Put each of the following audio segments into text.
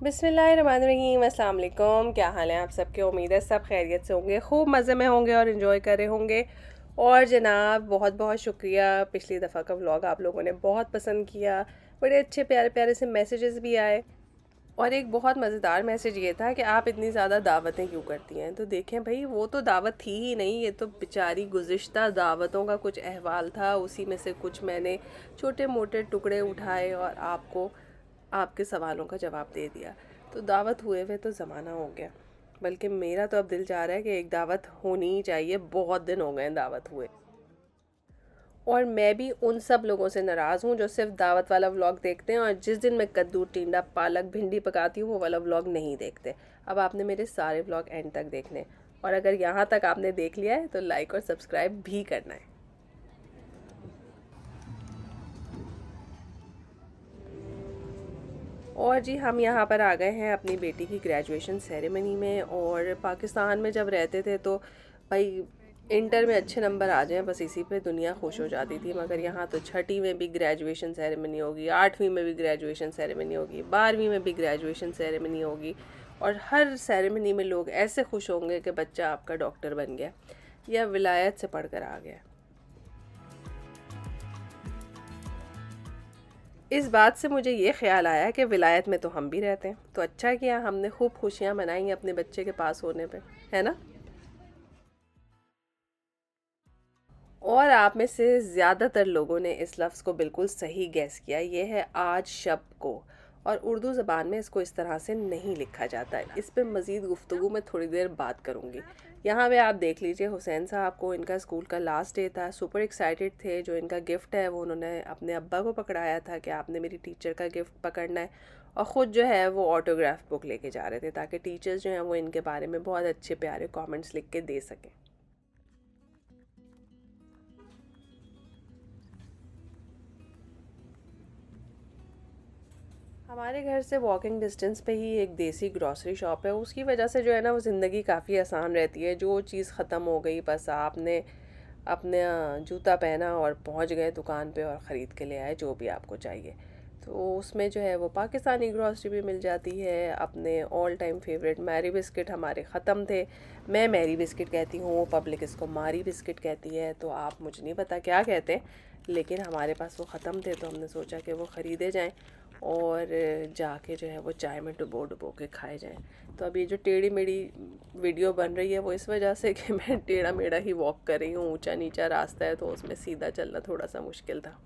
बिस्मिल्लाहिर्रहमानिर्रहीम, अस्सलाम वालेकुम। क्या हाल है आप सबके? उम्मीद है सब खैरियत से होंगे, खूब मज़े में होंगे और इन्जॉय कर रहे होंगे। और जनाब बहुत बहुत शुक्रिया, पिछली दफ़ा का व्लॉग आप लोगों ने बहुत पसंद किया, बड़े अच्छे प्यारे प्यारे से मैसेजेस भी आए। और एक बहुत मज़ेदार मैसेज ये था कि आप इतनी ज़्यादा दावतें क्यों करती हैं। तो देखें भाई, वो तो दावत थी ही नहीं, ये तो बेचारी गुज़िश्ता दावतों का कुछ अहवाल था, उसी में से कुछ मैंने छोटे मोटे टुकड़े उठाए और आपको आपके सवालों का जवाब दे दिया। तो दावत हुए हुए तो ज़माना हो गया, बल्कि मेरा तो अब दिल चाह रहा है कि एक दावत होनी ही चाहिए। बहुत दिन हो गए दावत हुए। और मैं भी उन सब लोगों से नाराज़ हूँ जो सिर्फ दावत वाला व्लॉग देखते हैं और जिस दिन मैं कद्दू टिंडा पालक भिंडी पकाती हूँ वो वाला व्लॉग नहीं देखते। अब आपने मेरे सारे व्लॉग एंड तक देखने, और अगर यहाँ तक आपने देख लिया है तो लाइक और सब्सक्राइब भी करना है। और जी, हम यहाँ पर आ गए हैं अपनी बेटी की ग्रेजुएशन सेरेमनी में। और पाकिस्तान में जब रहते थे तो भाई इंटर में अच्छे नंबर आ जाएं बस इसी पे दुनिया खुश हो जाती थी। मगर यहाँ तो छठी में भी ग्रेजुएशन सेरेमनी होगी, आठवीं में भी ग्रेजुएशन सेरेमनी होगी, बारहवीं में भी ग्रेजुएशन सेरेमनी होगी। और हर सेरेमनी में लोग ऐसे खुश होंगे कि बच्चा आपका डॉक्टर बन गया या विलायत से पढ़कर आ गया। इस बात से मुझे ये ख्याल आया कि विलायत में तो हम भी रहते हैं, तो अच्छा किया हमने खूब खुशियाँ मनाई अपने बच्चे के पास होने पे, है ना। और आप में से ज़्यादातर लोगों ने इस लफ्ज़ को बिल्कुल सही गैस किया, ये है आज शब को। और उर्दू ज़बान में इसको इस तरह से नहीं लिखा जाता है। इस पे मज़ीद गुफ्तगू मैं थोड़ी देर बात करूँगी। यहाँ पे आप देख लीजिए, हुसैन साहब को इनका स्कूल का लास्ट डे था, सुपर एक्साइटेड थे। जो इनका गिफ्ट है वो उन्होंने अपने अब्बा को पकड़ाया था कि आपने मेरी टीचर का गिफ्ट पकड़ना है। और ख़ुद जो है वो ऑटोग्राफ बुक लेके जा रहे थे ताकि टीचर्स जो हैं वो इनके बारे में बहुत अच्छे प्यारे कमेंट्स लिख के दे सकें। हमारे घर से वॉकिंग डिस्टेंस पे ही एक देसी ग्रॉसरी शॉप है, उसकी वजह से जो है ना वो ज़िंदगी काफ़ी आसान रहती है। जो चीज़ ख़त्म हो गई बस आपने अपने जूता पहना और पहुंच गए दुकान पे और ख़रीद के ले आए जो भी आपको चाहिए। तो उसमें जो है वो पाकिस्तानी ग्रॉसरी भी मिल जाती है। अपने all time favourite Marie biscuit हमारे ख़त्म थे। मैं मैरी बिस्किट कहती हूँ, पब्लिक इसको मारी बिस्किट कहती है, तो आप मुझे नहीं पता क्या कहते हैं, लेकिन हमारे पास वो ख़त्म थे तो हमने सोचा कि वो ख़रीदे जाएं और जाके जो है वो चाय में डुबो डुबो के खाए जाएं। तो अब ये जो टेढ़ी मेढ़ी वीडियो बन रही है वो इस वजह से कि मैं टेढ़ा मेढ़ा ही वॉक कर रही हूँ। ऊंचा नीचा रास्ता है तो उसमें सीधा चलना थोड़ा सा मुश्किल था।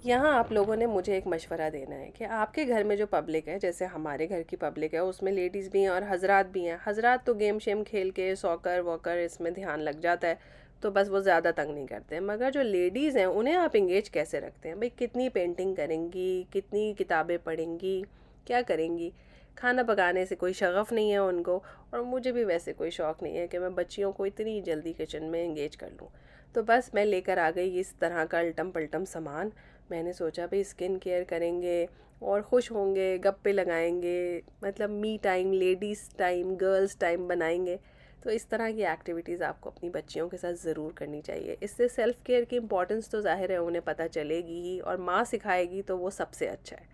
यहाँ आप लोगों ने मुझे एक मशवरा देना है कि आपके घर में जो पब्लिक है, जैसे हमारे घर की पब्लिक है, उसमें लेडीज़ भी हैं और हजरात भी हैं। हजरात तो गेम शेम खेल के सॉकर वॉकर इसमें ध्यान लग जाता है तो बस वो ज़्यादा तंग नहीं करते हैं। मगर जो लेडीज़ हैं उन्हें आप इंगेज कैसे रखते हैं? भाई कितनी पेंटिंग करेंगी, कितनी किताबें पढ़ेंगी, क्या करेंगी? खाना पकाने से कोई शगफ़ नहीं है उनको, और मुझे भी वैसे कोई शौक़ नहीं है कि मैं बच्चियों को इतनी जल्दी किचन में इंगेज कर लूँ। तो बस मैं लेकर आ गई इस तरह का अल्टम पल्टम सामान। मैंने सोचा भाई स्किन केयर करेंगे और खुश होंगे, गप्पे लगाएंगे, मतलब me time, ladies time, girls time बनाएंगे। तो इस तरह की एक्टिविटीज़ आपको अपनी बच्चियों के साथ ज़रूर करनी चाहिए। इससे सेल्फ़ केयर की इम्पोर्टेंस तो ज़ाहिर है उन्हें पता चलेगी ही, और माँ सिखाएगी तो वो सबसे अच्छा है,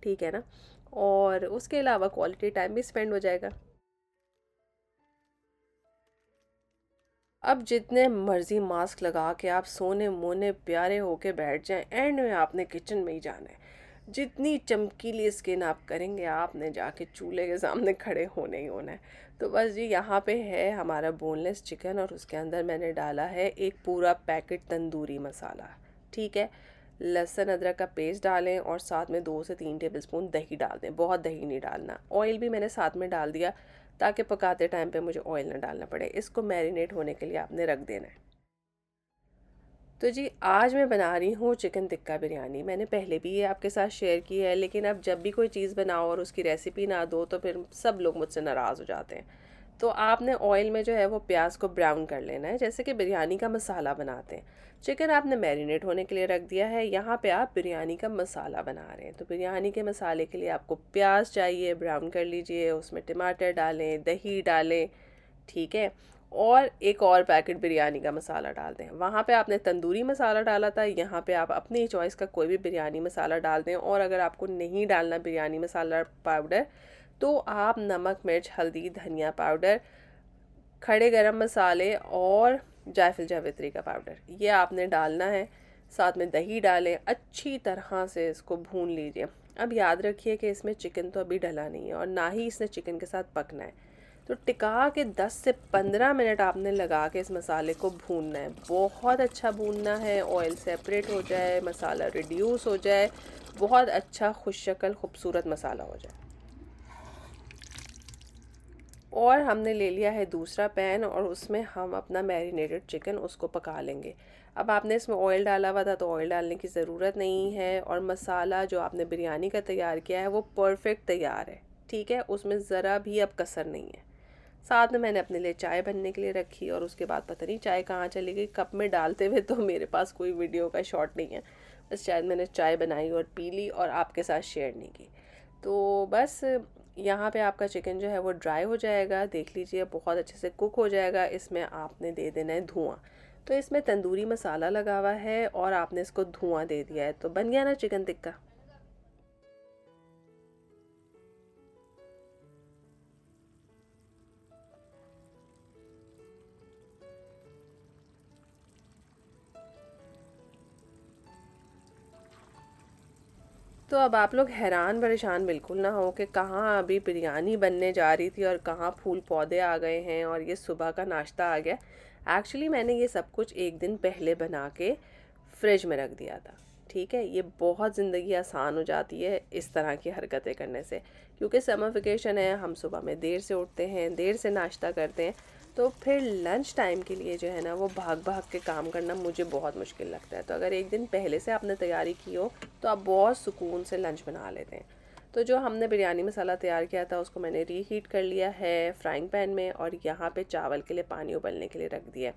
ठीक है ना। और उसके अलावा क्वालिटी टाइम भी स्पेंड हो जाएगा। अब जितने मर्जी मास्क लगा के आप सोने मोने प्यारे होके बैठ जाएं, एंड में आपने किचन में ही जाना है। जितनी चमकीली स्किन आप करेंगे, आपने जाके चूल्हे के सामने खड़े होने ही होना है। तो बस जी, यहाँ पे है हमारा बोनलेस चिकन और उसके अंदर मैंने डाला है एक पूरा पैकेट तंदूरी मसाला, ठीक है। लहसुन अदरक का पेस्ट डालें और साथ में 2 से 3 टेबलस्पून दही डाल दें। बहुत दही नहीं डालना। ऑयल भी मैंने साथ में डाल दिया ताकि पकाते टाइम पे मुझे ऑयल ना डालना पड़े। इसको मैरिनेट होने के लिए आपने रख देना है। तो जी, आज मैं बना रही हूँ चिकन टिक्का बिरयानी। मैंने पहले भी ये आपके साथ शेयर की है, लेकिन अब जब भी कोई चीज़ बनाओ और उसकी रेसिपी ना दो तो फिर सब लोग मुझसे नाराज़ हो जाते हैं। तो आपने ऑयल में जो है वो प्याज को ब्राउन कर लेना है, जैसे कि बिरयानी का मसाला बनाते हैं। चिकन आपने मैरिनेट होने के लिए रख दिया है, यहाँ पे आप बिरयानी का मसाला बना रहे हैं। तो बिरयानी के मसाले के लिए आपको प्याज चाहिए, ब्राउन कर लीजिए, उसमें टमाटर डालें, दही डालें, ठीक है। और एक और पैकेट बिरयानी का मसाला डाल दें। वहाँ पे आपने तंदूरी मसाला डाला था, यहाँ पे आप अपनी चॉइस का कोई भी बिरयानी मसाला डाल दें। और अगर आपको नहीं डालना बिरयानी मसाला पाउडर, तो आप नमक, मिर्च, हल्दी, धनिया पाउडर, खड़े गरम मसाले और जायफल जावित्री का पाउडर ये आपने डालना है। साथ में दही डालें, अच्छी तरह से इसको भून लीजिए। अब याद रखिए कि इसमें चिकन तो अभी डला नहीं है और ना ही इसने चिकन के साथ पकना है। तो टिका के 10 से 15 मिनट आपने लगा के इस मसाले को भूनना है। बहुत अच्छा भूनना है, ऑयल सेपरेट हो जाए, मसाला रिड्यूस हो जाए, बहुत अच्छा खुश शक्ल खूबसूरत मसाला हो जाए। और हमने ले लिया है दूसरा पैन और उसमें हम अपना मैरिनेटेड चिकन उसको पका लेंगे। अब आपने इसमें ऑयल डाला हुआ था तो ऑयल डालने की ज़रूरत नहीं है। और मसाला जो आपने बिरयानी का तैयार किया है वो परफेक्ट तैयार है, ठीक है, उसमें ज़रा भी अब कसर नहीं है। साथ में मैंने अपने लिए चाय बनने के लिए रखी और उसके बाद पता नहीं चाय कहाँ चली गई, कप में डालते हुए तो मेरे पास कोई वीडियो का शॉट नहीं है। बस शायद मैंने चाय बनाई और पी ली और आपके साथ शेयर नहीं की। तो बस यहाँ पे आपका चिकन जो है वो ड्राई हो जाएगा, देख लीजिए बहुत अच्छे से कुक हो जाएगा। इसमें आपने दे देना है धुआं। तो इसमें तंदूरी मसाला लगा हुआ है और आपने इसको धुआं दे दिया है, तो बन गया ना चिकन टिक्का। तो अब आप लोग हैरान परेशान बिल्कुल ना हो कि कहाँ अभी बिरयानी बनने जा रही थी और कहाँ फूल पौधे आ गए हैं और ये सुबह का नाश्ता आ गया। एक्चुअली मैंने ये सब कुछ एक दिन पहले बना के फ्रिज में रख दिया था, ठीक है। ये बहुत ज़िंदगी आसान हो जाती है इस तरह की हरकतें करने से, क्योंकि समर वेकेशन है, हम सुबह में देर से उठते हैं, देर से नाश्ता करते हैं। तो फिर लंच टाइम के लिए जो है ना वो भाग भाग के काम करना मुझे बहुत मुश्किल लगता है। तो अगर एक दिन पहले से आपने तैयारी की हो तो आप बहुत सुकून से लंच बना लेते हैं। तो जो हमने बिरयानी मसाला तैयार किया था उसको मैंने रीहीट कर लिया है फ्राइंग पैन में और यहाँ पे चावल के लिए पानी उबलने के लिए रख दिया।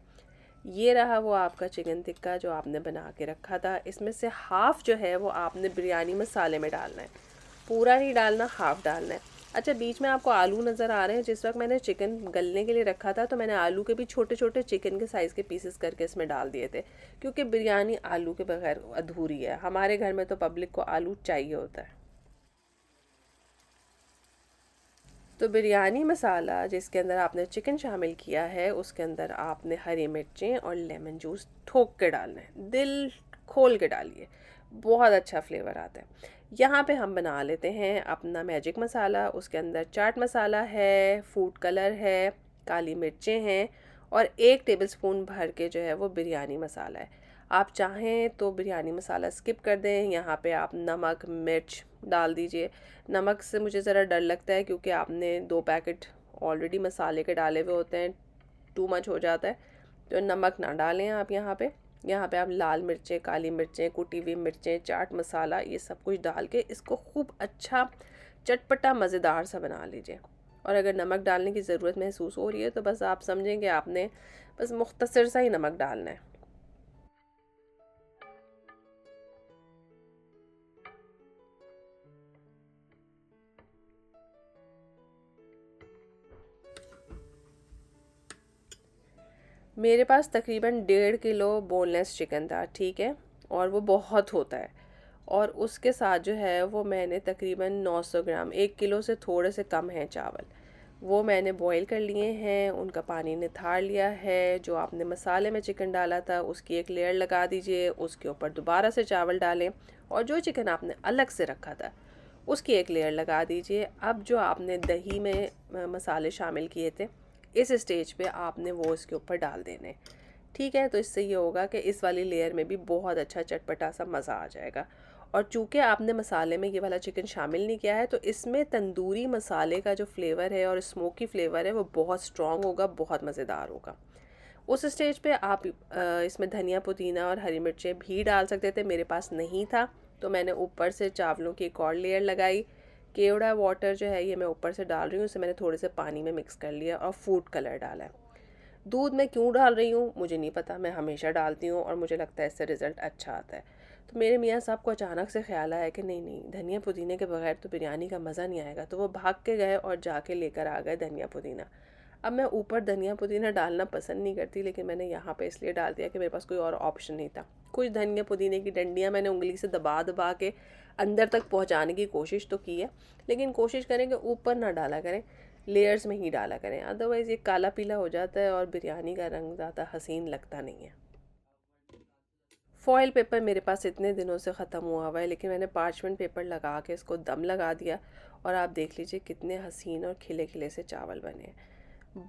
ये रहा वो आपका चिकन टिक्का जो आपने बना के रखा था। इसमें से हाफ़ जो है वो आपने बिरयानी मसाले में डालना है, पूरा नहीं डालना, हाफ़ डालना है। अच्छा, बीच में आपको आलू नज़र आ रहे हैं। जिस वक्त मैंने चिकन गलने के लिए रखा था तो मैंने आलू के भी छोटे छोटे चिकन के साइज़ के पीसेस करके इसमें डाल दिए थे, क्योंकि बिरयानी आलू के बगैर अधूरी है। हमारे घर में तो पब्लिक को आलू चाहिए होता है। तो बिरयानी मसाला जिसके अंदर आपने चिकन शामिल किया है उसके अंदर आपने हरी मिर्चें और लेमन जूस ठोक के डालना है, दिल खोल के डालिए, बहुत अच्छा फ्लेवर आता है। यहाँ पे हम बना लेते हैं अपना मैजिक मसाला। उसके अंदर चाट मसाला है, फूड कलर है, काली मिर्चें हैं और 1 टेबलस्पून भर के जो है वो बिरयानी मसाला है। आप चाहें तो बिरयानी मसाला स्किप कर दें, यहाँ पे आप नमक मिर्च डाल दीजिए। नमक से मुझे ज़रा डर लगता है क्योंकि आपने 2 पैकेट ऑलरेडी मसाले के डाले हुए होते हैं, टू मच हो जाता है। तो नमक ना डालें आप यहाँ पे। यहाँ पे आप लाल मिर्चें, काली मिर्चें, कुटी हुई मिर्चें, चाट मसाला, ये सब कुछ डाल के इसको खूब अच्छा चटपटा मज़ेदार सा बना लीजिए। और अगर नमक डालने की ज़रूरत महसूस हो रही है तो बस आप समझें कि आपने बस मुख्तसर सा ही नमक डालना है। मेरे पास तकरीबन 1.5 किलो बोनलेस चिकन था, ठीक है, और वो बहुत होता है। और उसके साथ जो है वो मैंने तकरीबन 900 ग्राम, 1 किलो से थोड़े से कम हैं चावल, वो मैंने बॉईल कर लिए हैं, उनका पानी निथार लिया है। जो आपने मसाले में चिकन डाला था उसकी एक लेयर लगा दीजिए, उसके ऊपर दोबारा से चावल डालें और जो चिकन आपने अलग से रखा था उसकी एक लेयर लगा दीजिए। अब जो आपने दही में मसाले शामिल किए थे इस स्टेज पे आपने वो इसके ऊपर डाल देने, ठीक है। तो इससे ये होगा कि इस वाली लेयर में भी बहुत अच्छा चटपटा सा मज़ा आ जाएगा। और चूँकि आपने मसाले में ये वाला चिकन शामिल नहीं किया है तो इसमें तंदूरी मसाले का जो फ्लेवर है और स्मोकी फ्लेवर है वो बहुत स्ट्रॉन्ग होगा, बहुत मज़ेदार होगा। उस स्टेज पे आप इसमें धनिया पुदीना और हरी मिर्चें भी डाल सकते थे, मेरे पास नहीं था तो मैंने ऊपर से चावलों की एक और लेयर लगाई। केवड़ा वाटर जो है ये मैं ऊपर से डाल रही हूँ, इसे मैंने थोड़े से पानी में मिक्स कर लिया और फूड कलर डाला है। दूध मैं क्यों डाल रही हूँ मुझे नहीं पता, मैं हमेशा डालती हूँ और मुझे लगता है इससे रिज़ल्ट अच्छा आता है। तो मेरे मियाँ साहब को अचानक से ख्याल आया कि नहीं नहीं, धनिया पुदीने के बगैर तो बिरयानी का मज़ा नहीं आएगा, तो वो भाग के गए और जाके लेकर आ गए धनिया पुदीना। अब मैं ऊपर धनिया पुदीना डालना पसंद नहीं करती, लेकिन मैंने यहाँ पे इसलिए डाल दिया कि मेरे पास कोई और ऑप्शन नहीं था। कुछ धनिया पुदीने की डंडियाँ मैंने उंगली से दबा दबा के अंदर तक पहुँचाने की कोशिश तो की है, लेकिन कोशिश करें कि ऊपर ना डाला करें, लेयर्स में ही डाला करें, अदरवाइज़ ये काला पीला हो जाता है और बिरयानी का रंग ज़्यादा हसीन लगता नहीं है। फॉयल पेपर मेरे पास इतने दिनों से ख़त्म हुआ हुआ है, लेकिन मैंने पार्चमेंट पेपर लगा के इसको दम लगा दिया और आप देख लीजिए कितने हसीन और खिले खिले से चावल बने हैं।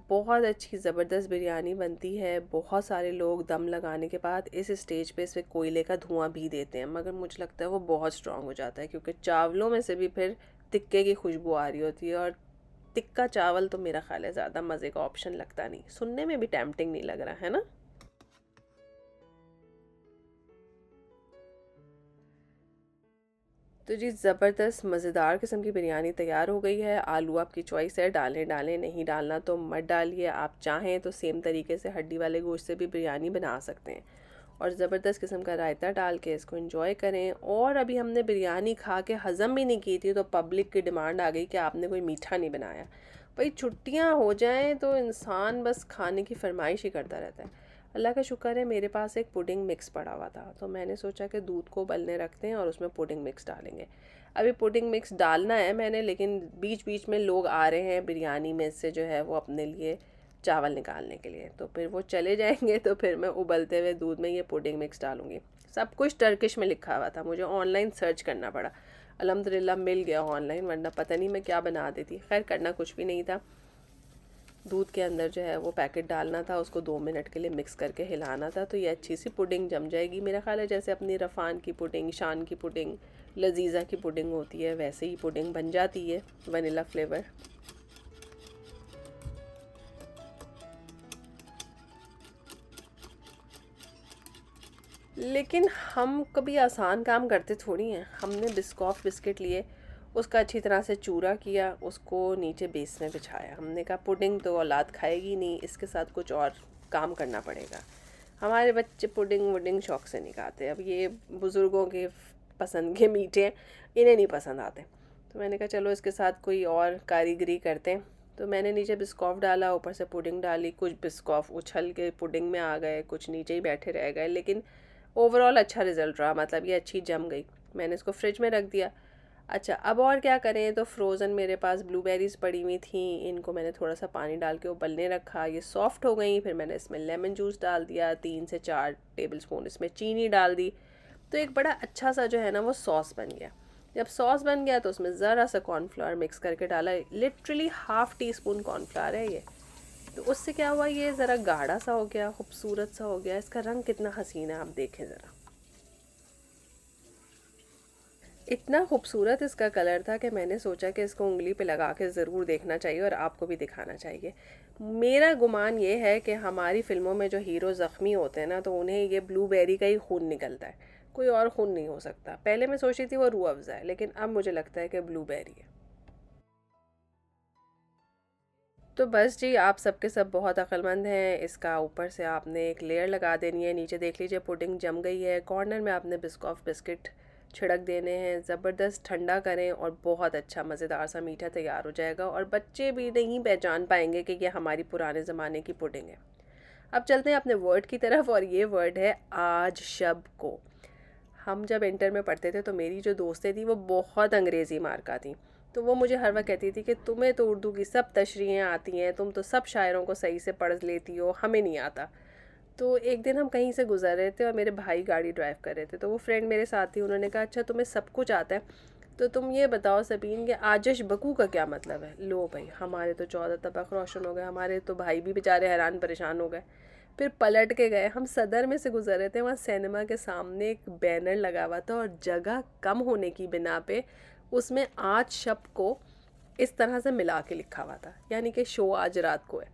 बहुत अच्छी ज़बरदस्त बिरयानी बनती है। बहुत सारे लोग दम लगाने के बाद इस स्टेज पे इसमें कोयले का धुआं भी देते हैं, मगर मुझे लगता है वो बहुत स्ट्रांग हो जाता है, क्योंकि चावलों में से भी फिर तिक्के की खुशबू आ रही होती है, और तिक्का चावल तो मेरा ख़्याल है ज़्यादा मज़े का ऑप्शन लगता नहीं, सुनने में भी टेम्पटिंग नहीं लग रहा है ना। तो जी ज़बरदस्त मज़ेदार किस्म की बिरयानी तैयार हो गई है। आलू आपकी चॉइस है, डालें डालें, नहीं डालना तो मत डालिए। आप चाहें तो सेम तरीके से हड्डी वाले गोश्त से भी बिरयानी बना सकते हैं, और ज़बरदस्त किस्म का रायता डाल के इसको एंजॉय करें। और अभी हमने बिरयानी खा के हज़म भी नहीं की थी, तो पब्लिक की डिमांड आ गई कि आपने कोई मीठा नहीं बनाया। भाई छुट्टियाँ हो जाएं तो इंसान बस खाने की फरमाइश ही करता रहता है। अल्लाह का शुक्र है मेरे पास एक पुडिंग मिक्स पड़ा हुआ था, तो मैंने सोचा कि दूध को उबलने रखते हैं और उसमें पुडिंग मिक्स डालेंगे। अभी पुडिंग मिक्स डालना है मैंने, लेकिन बीच बीच में लोग आ रहे हैं बिरयानी में से जो है वो अपने लिए चावल निकालने के लिए, तो फिर वो चले जाएंगे तो फिर मैं उबलते हुए दूध में ये पुडिंग मिक्स डालूंगी। सब कुछ टर्किश में लिखा हुआ था, मुझे ऑनलाइन सर्च करना पड़ा। अल्हम्दुलिल्लाह मिल गया ऑनलाइन, वरना पता नहीं मैं क्या बना देती। खैर करना कुछ भी नहीं था, दूध के अंदर जो है वो पैकेट डालना था, उसको 2 मिनट के लिए मिक्स करके हिलाना था, तो ये अच्छी सी पुडिंग जम जाएगी। मेरा ख्याल है जैसे अपनी रफ़ान की पुडिंग, शान की पुडिंग, लजीज़ा की पुडिंग होती है, वैसे ही पुडिंग बन जाती है, वनीला फ्लेवर। लेकिन हम कभी आसान काम करते थोड़ी हैं। हमने बिस्कॉफ बिस्किट लिए, उसका अच्छी तरह से चूरा किया, उसको नीचे बेस में बिछाया। हमने कहा पुडिंग तो औलाद खाएगी नहीं, इसके साथ कुछ और काम करना पड़ेगा। हमारे बच्चे पुडिंग वुडिंग शौक से नहीं खाते। अब ये बुज़ुर्गों के पसंद के मीठे इन्हें नहीं पसंद आते, तो मैंने कहा चलो इसके साथ कोई और कारीगरी करते हैं। तो मैंने नीचे बिस्कॉफ डाला, ऊपर से पुडिंग डाली। कुछ बिस्कॉफ उछल के पुडिंग में आ गए, कुछ नीचे ही बैठे रह गए, लेकिन ओवरऑल अच्छा रिज़ल्ट रहा, मतलब ये अच्छी जम गई। मैंने इसको फ्रिज में रख दिया। अच्छा अब और क्या करें, तो फ्रोज़न मेरे पास ब्लूबेरीज़ पड़ी हुई थी, इनको मैंने थोड़ा सा पानी डाल के उबलने रखा, ये सॉफ़्ट हो गई। फिर मैंने इसमें लेमन जूस डाल दिया, 3 से 4 टेबलस्पून इसमें चीनी डाल दी, तो एक बड़ा अच्छा सा जो है ना वो सॉस बन गया। जब सॉस बन गया तो उसमें ज़रा सा कॉर्नफ्लावर मिक्स करके डाला, लिटरली ½ टीस्पून कॉर्नफ्लावर है ये। तो उससे क्या हुआ, ये ज़रा गाढ़ा सा हो गया, खूबसूरत सा हो गया। इसका रंग कितना हसीन है, आप देखें ज़रा, इतना खूबसूरत इसका कलर था कि मैंने सोचा कि इसको उंगली पे लगा के ज़रूर देखना चाहिए और आपको भी दिखाना चाहिए। मेरा गुमान ये है कि हमारी फ़िल्मों में जो हीरो ज़ख्मी होते हैं ना, तो उन्हें ये ब्लूबेरी का ही खून निकलता है, कोई और खून नहीं हो सकता। पहले मैं सोची थी वो रूह अफ़ज़ा है, लेकिन अब मुझे लगता है कि ब्लूबेरी है। तो बस जी, आप सबके सब बहुत अक्लमंद हैं। इसका ऊपर से आपने एक लेयर लगा देनी है। नीचे देख लीजिए पुडिंग जम गई है। कॉर्नर में आपने बिस्कॉफ बिस्किट छिड़क देने हैं। ज़बरदस्त ठंडा करें और बहुत अच्छा मज़ेदार सा मीठा तैयार हो जाएगा, और बच्चे भी नहीं पहचान पाएंगे कि ये हमारी पुराने ज़माने की पुडिंग है। अब चलते हैं अपने वर्ड की तरफ, और ये वर्ड है आज शब को। हम जब इंटर में पढ़ते थे तो मेरी जो दोस्तें थी वो बहुत अंग्रेज़ी मार्का थी, तो वो मुझे हर वक्त कहती थी कि तुम्हें तो उर्दू की सब तशरीहें आती हैं, तुम तो सब शायरों को सही से पढ़ लेती हो, हमें नहीं आता। तो एक दिन हम कहीं से गुजर रहे थे और मेरे भाई गाड़ी ड्राइव कर रहे थे, तो वो फ्रेंड मेरे साथ थी। उन्होंने कहा अच्छा तुम्हें सब कुछ आता है, तो तुम ये बताओ सबीन कि आजश बकू का क्या मतलब है। लो भाई, हमारे तो 14 तबक रोशन हो गए, हमारे तो भाई भी बेचारे हैरान परेशान हो गए। फिर पलट के गए, हम सदर में से गुजर रहे थे, वहाँ सिनेमा के सामने एक बैनर लगा हुआ था, और जगह कम होने की बिना पे उसमें आज शब को इस तरह से मिला के लिखा हुआ था, यानी कि शो आज रात को है।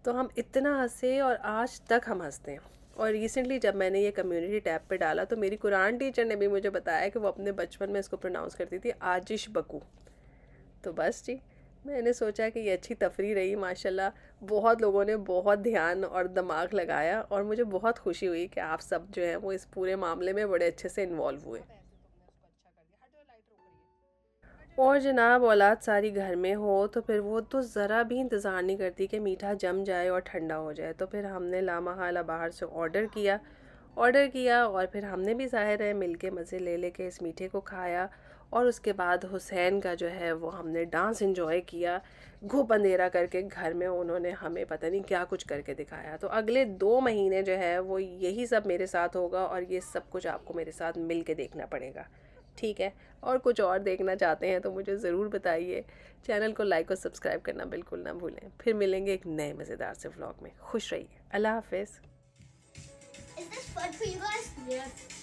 तो हम इतना हंसे और आज तक हम हंसते हैं। और रिसेंटली जब मैंने ये कम्युनिटी टैब पे डाला, तो मेरी कुरान टीचर ने भी मुझे बताया कि वो अपने बचपन में इसको प्रोनाउंस करती थी आजिश बकू। तो बस जी, मैंने सोचा कि ये अच्छी तफरी रही माशाल्लाह। बहुत लोगों ने बहुत ध्यान और दिमाग लगाया, और मुझे बहुत खुशी हुई कि आप सब जो हैं वो इस पूरे मामले में बड़े अच्छे से इन्वॉल्व हुए। और जनाब औलाद सारी घर में हो तो फिर वो तो ज़रा भी इंतज़ार नहीं करती कि मीठा जम जाए और ठंडा हो जाए। तो फिर हमने लामहला बाहर से ऑर्डर किया और फिर हमने भी ज़ाहिर है मिल के मज़े ले लेके इस मीठे को खाया। और उसके बाद हुसैन का जो है वो हमने डांस एंजॉय किया। घूप अंधेरा करके घर में उन्होंने हमें पता नहीं क्या कुछ करके दिखाया। तो अगले 2 महीने जो है वो यही सब मेरे साथ होगा और ये सब कुछ आपको मेरे साथ मिल के देखना पड़ेगा, ठीक है। और कुछ और देखना चाहते हैं तो मुझे ज़रूर बताइए। चैनल को लाइक और सब्सक्राइब करना बिल्कुल ना भूलें। फिर मिलेंगे एक नए मज़ेदार से व्लॉग में। खुश रहिए। अल्लाह हाफिज़। Is this fun for you guys? Yes.